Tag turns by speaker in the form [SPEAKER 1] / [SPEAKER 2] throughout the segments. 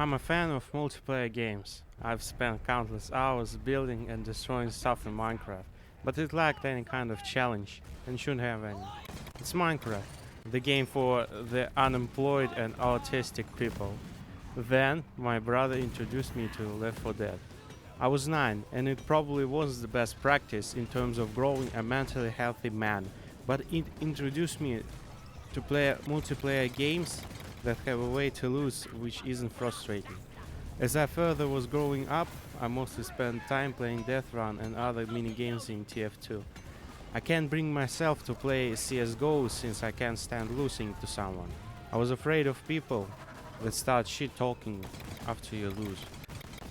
[SPEAKER 1] I'm a fan of multiplayer games. I've spent countless hours building and destroying stuff in Minecraft, but it lacked any kind of challenge and shouldn't have any. It's Minecraft, the game for the unemployed and autistic people. Then my brother introduced me to Left 4 Dead. I was 9, and it probably was the best practice in terms of growing a mentally healthy man, but it introduced me to play multiplayer games that have a way to lose which isn't frustrating. As I further was growing up, I mostly spent time playing Death Run and other mini games in TF2. I can't bring myself to play CSGO since I can't stand losing to someone. I was afraid of people that start shit talking after you lose.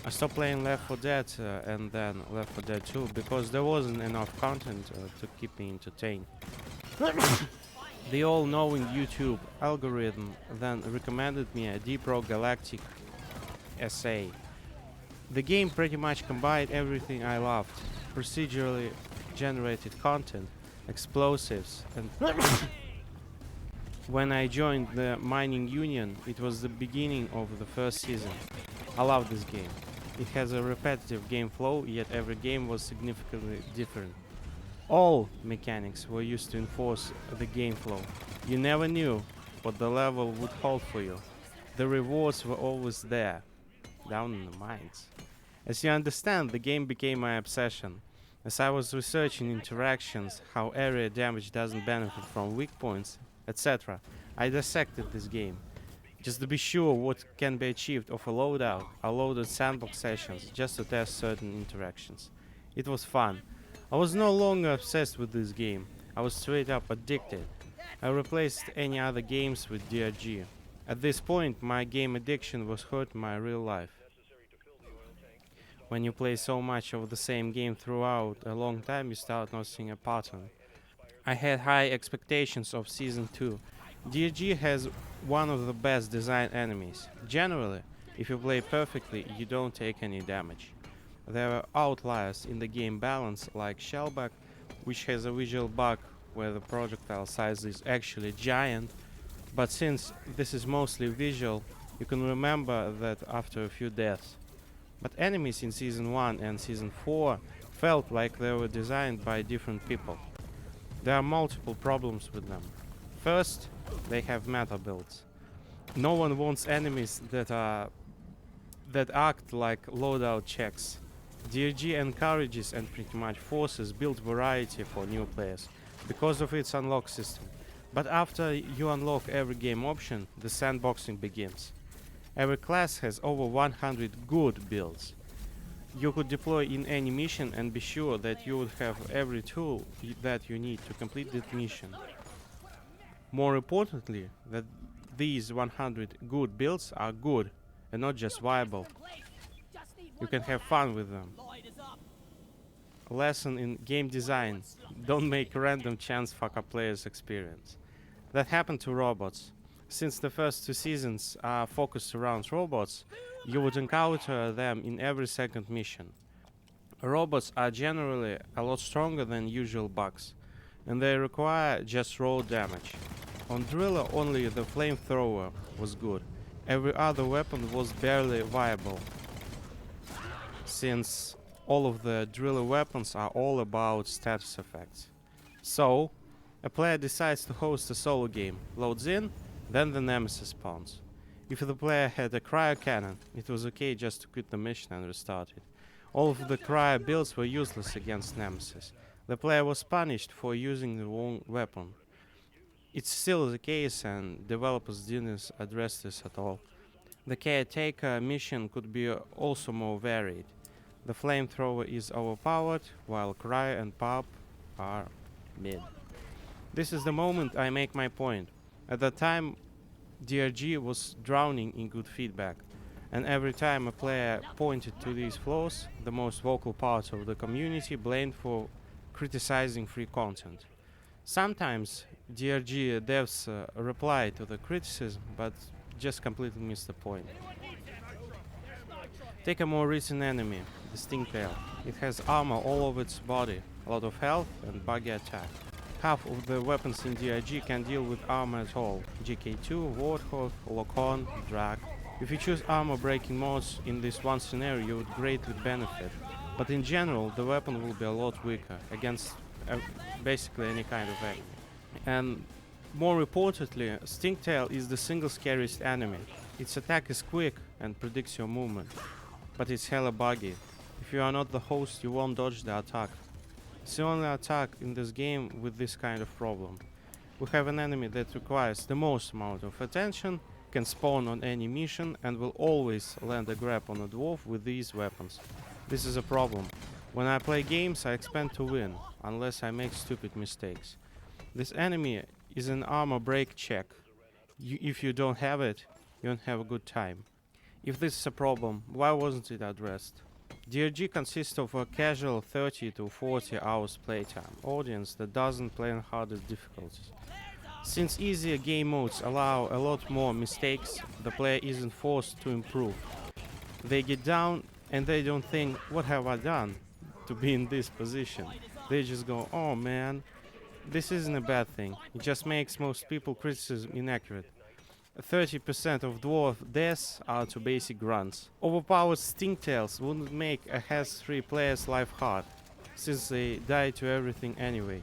[SPEAKER 1] I stopped playing Left 4 Dead and then Left 4 Dead 2 because there wasn't enough content to keep me entertained. The all-knowing YouTube algorithm then recommended me a Deep Rock Galactic SA. The game pretty much combined everything I loved: procedurally generated content, explosives, and when I joined the mining union, it was the beginning of the first season. I love this game. It has a repetitive game flow, yet every game was significantly different. All mechanics were used to enforce the game flow. You never knew what the level would hold for you. The rewards were always there, down in the mines. As you understand, the game became my obsession. As I was researching interactions, how area damage doesn't benefit from weak points, etc., I dissected this game. Just to be sure what can be achieved of a loadout, I loaded sandbox sessions just to test certain interactions. It was fun. I was no longer obsessed with this game, I was straight up addicted. I replaced any other games with DRG. At this point, my game addiction was hurting my real life. When you play so much of the same game throughout a long time, you start noticing a pattern. I had high expectations of Season 2. DRG has one of the best designed enemies. Generally, if you play perfectly, you don't take any damage. There are outliers in the game balance, like Shellback, which has a visual bug where the projectile size is actually giant, but since this is mostly visual, you can remember that after a few deaths. But enemies in Season 1 and Season 4 felt like they were designed by different people. There are multiple problems with them. First, they have meta builds. No one wants enemies that act like loadout checks. DRG encourages and pretty much forces build variety for new players because of its unlock system. But after you unlock every game option, the sandboxing begins. Every class has over 100 good builds. You could deploy in any mission and be sure that you would have every tool that you need to complete that mission. More importantly, that these 100 good builds are good and not just viable. You can have fun with them. A lesson in game design: don't make random chance fuck up players' experience. That happened to robots. Since the first 2 seasons are focused around robots, you would encounter them in every second mission. Robots are generally a lot stronger than usual bugs, and they require just raw damage. On Driller, only the flamethrower was good. Every other weapon was barely viable, since all of the Driller weapons are all about status effects. So, a player decides to host a solo game, loads in, then the Nemesis spawns. If the player had a cryo cannon, it was okay just to quit the mission and restart it. All of the cryo builds were useless against Nemesis. The player was punished for using the wrong weapon. It's still the case, and developers didn't address this at all. The caretaker mission could be also more varied. The flamethrower is overpowered, while cryo and pop are mid. This is the moment I make my point. At the time, DRG was drowning in good feedback, and every time a player pointed to these flaws, the most vocal parts of the community blamed for criticizing free content. Sometimes DRG devs reply to the criticism, but just completely miss the point. Take a more recent enemy, the Stingtail. It has armor all over its body, a lot of health and buggy attack. Half of the weapons in DRG can deal with armor at all: GK2, Warthog, Lock-On, Drag. If you choose armor breaking modes in this one scenario, you would greatly benefit, but in general the weapon will be a lot weaker against basically any kind of enemy. And more reportedly, Stingtail is the single scariest enemy. Its attack is quick and predicts your movement, but it's hella buggy. If you are not the host, you won't dodge the attack. It's the only attack in this game with this kind of problem. We have an enemy that requires the most amount of attention, can spawn on any mission, and will always land a grab on a dwarf with these weapons. This is a problem. When I play games, I expect to win, unless I make stupid mistakes. This enemy is an armor break check. If you don't have it, you won't have a good time. If this is a problem, why wasn't it addressed? DRG consists of a casual 30 to 40 hours playtime audience that doesn't play on hardest difficulties. Since easier game modes allow a lot more mistakes, the player isn't forced to improve. They get down and they don't think, what have I done to be in this position? They just go, oh man, this isn't a bad thing. It just makes most people criticism inaccurate. 30% of dwarf deaths are to basic grunts. Overpowered Stingtails wouldn't make a Has 3 player's life hard, since they die to everything anyway.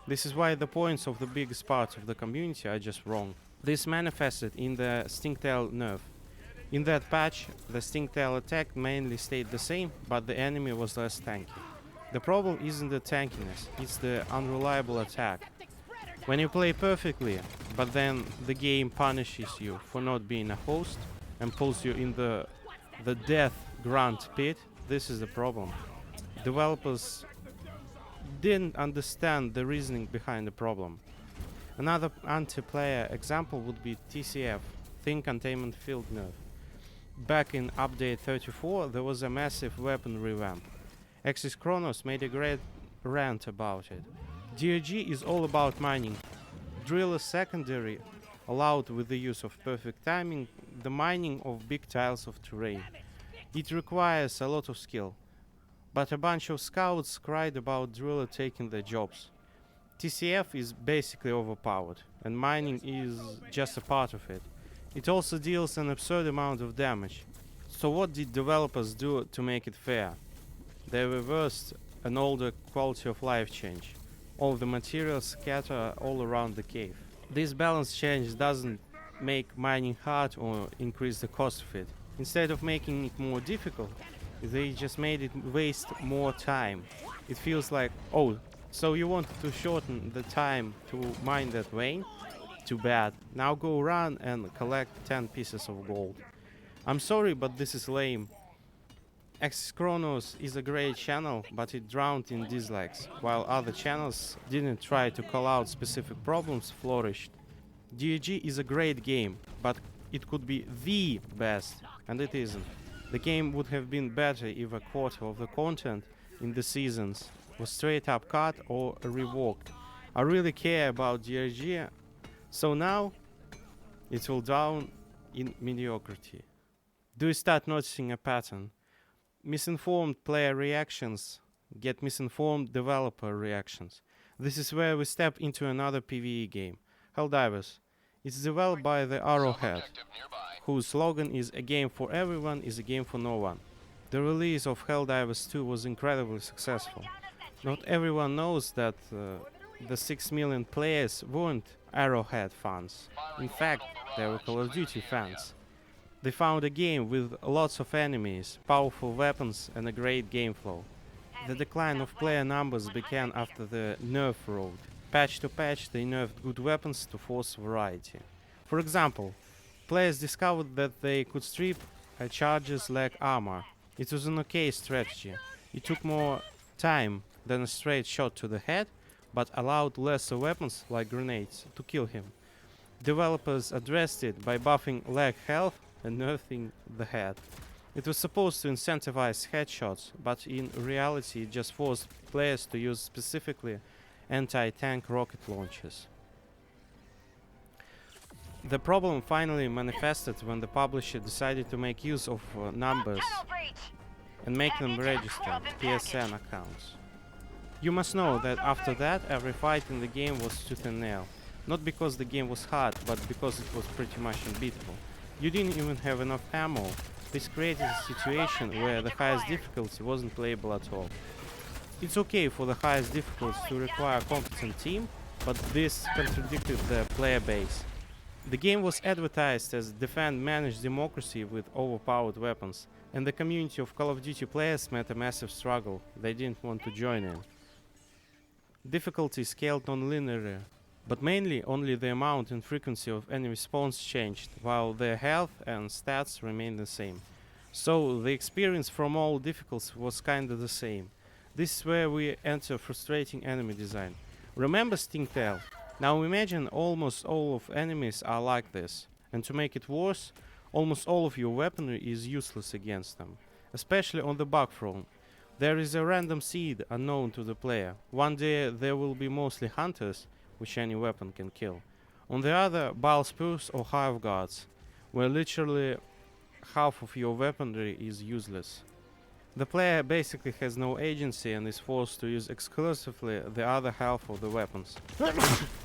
[SPEAKER 1] This is why the points of the biggest part of the community are just wrong. This manifested in the Stingtail nerf. In that patch, the Stingtail attack mainly stayed the same, but the enemy was less tanky. The problem isn't the tankiness, it's the unreliable attack. When you play perfectly, but then the game punishes you for not being a host and pulls you in the death grunt pit, this is the problem. Developers didn't understand the reasoning behind the problem. Another anti-player example would be TCF, Thin Containment Field nerf. Back in update 34, there was a massive weapon revamp. Axis Chronos made a great rant about it. DRG is all about mining. Driller secondary allowed with the use of perfect timing the mining of big tiles of terrain. It requires a lot of skill, but a bunch of scouts cried about Driller taking their jobs. TCF is basically overpowered, and mining is just a part of it. It also deals an absurd amount of damage. So what did developers do to make it fair? They reversed an older quality of life change. All the materials scatter all around the cave. This balance change doesn't make mining hard or increase the cost of it. Instead of making it more difficult, they just made it waste more time. It feels like, oh, so you wanted to shorten the time to mine that vein? Too bad. Now go run and collect 10 pieces of gold. I'm sorry, but this is lame. Axis Chronos is a great channel, but it drowned in dislikes, while other channels didn't try to call out specific problems, flourished. DRG is a great game, but it could be the best, and it isn't. The game would have been better if a quarter of the content in the seasons was straight up cut or revoked. I really care about DRG, so now it will down in mediocrity. Do you start noticing a pattern? Misinformed player reactions get misinformed developer reactions. This is where we step into another PvE game, Helldivers. It's developed by the Arrowhead, whose slogan is "A game for everyone is a game for no one." The release of Helldivers 2 was incredibly successful. Not everyone knows that the 6 million players weren't Arrowhead fans. In fact, they were Call of Duty fans. They found a game with lots of enemies, powerful weapons, and a great game flow. The decline of player numbers began after the nerf road. Patch to patch, they nerfed good weapons to force variety. For example, players discovered that they could strip a charger's leg armor. It was an okay strategy. It took more time than a straight shot to the head, but allowed lesser weapons like grenades to kill him. Developers addressed it by buffing leg health and nerfing the head. It was supposed to incentivize headshots, but in reality it just forced players to use specifically anti-tank rocket launchers. The problem finally manifested when the publisher decided to make use of numbers and make them register PSN accounts. You must know that after that every fight in the game was tooth and nail. Not because the game was hard, but because it was pretty much unbeatable. You didn't even have enough ammo. This created a situation where the highest difficulty wasn't playable at all. It's okay for the highest difficulty to require a competent team, but this contradicted the player base. The game was advertised as defend managed democracy with overpowered weapons, and the community of Call of Duty players met a massive struggle. They didn't want to join in. Difficulty scaled non-linearly, but mainly only the amount and frequency of enemy spawns changed, while their health and stats remained the same. So the experience from all difficulties was kinda the same. This is where we enter frustrating enemy design. Remember Stingtail? Now imagine almost all of enemies are like this, and to make it worse, almost all of your weaponry is useless against them, especially on the bug front. There is a random seed unknown to the player. One day there will be mostly hunters, which any weapon can kill. On the other, bile spurs or hive guards, where literally half of your weaponry is useless. The player basically has no agency and is forced to use exclusively the other half of the weapons,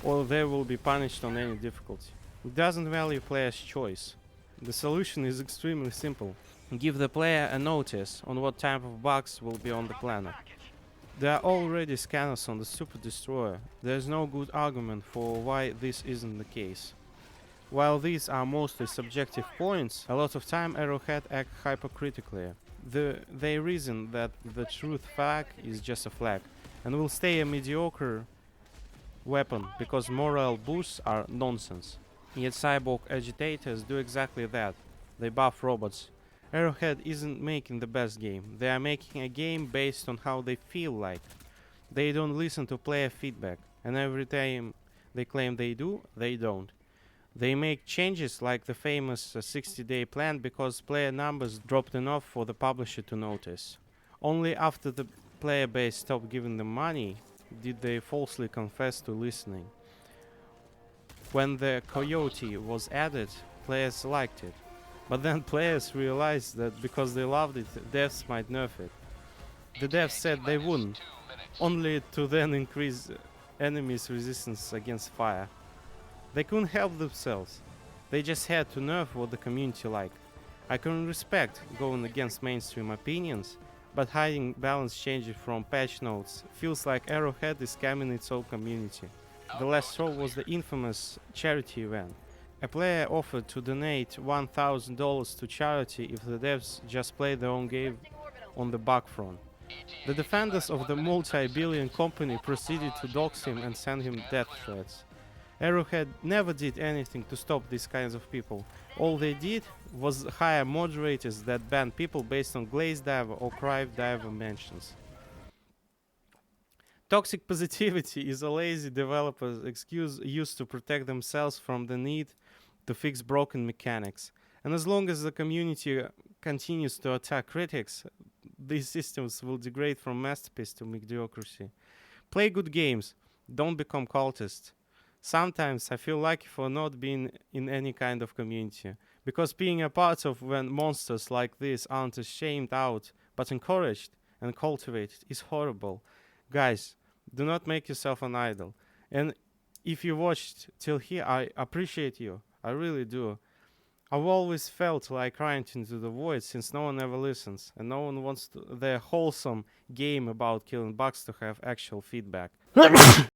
[SPEAKER 1] or they will be punished on any difficulty. It doesn't value player's choice. The solution is extremely simple. Give the player a notice on what type of bugs will be on the planet. There are already scanners on the Super Destroyer. There is no good argument for why this isn't the case. While these are mostly subjective points, a lot of time Arrowhead act hypercritically. They reason that the truth flag is just a flag and will stay a mediocre weapon because morale boosts are nonsense. Yet cyborg agitators do exactly that. They buff robots. Arrowhead isn't making the best game. They are making a game based on how they feel like. They don't listen to player feedback, and every time they claim they do, they don't. They make changes like the famous 60-day plan because player numbers dropped enough for the publisher to notice. Only after the player base stopped giving them money did they falsely confess to listening. When the coyote was added, players liked it. But then players realized that because they loved it, devs might nerf it. The devs said they wouldn't, only to then increase enemies' resistance against fire. They couldn't help themselves. They just had to nerf what the community liked. I can respect going against mainstream opinions, but hiding balance changes from patch notes feels like Arrowhead is scamming its own community. The last straw was the infamous charity event. A player offered to donate $1,000 to charity if the devs just play their own game on the bug front. The defenders of the multi-billion company proceeded to dox him and send him death threats. Arrowhead never did anything to stop these kinds of people. All they did was hire moderators that banned people based on Glaze Diver or Crive Diver mentions. Toxic positivity is a lazy developer's excuse used to protect themselves from the need to fix broken mechanics. And as long as the community continues to attack critics, these systems will degrade from masterpiece to mediocrity. Play good games, don't become cultists. Sometimes I feel lucky for not being in any kind of community, because being a part of when monsters like this aren't shamed out, but encouraged and cultivated is horrible. Guys, do not make yourself an idol. And if you watched till here, I appreciate you. I really do. I've always felt like crying into the void since no one ever listens, and no one wants their wholesome game about killing bugs to have actual feedback.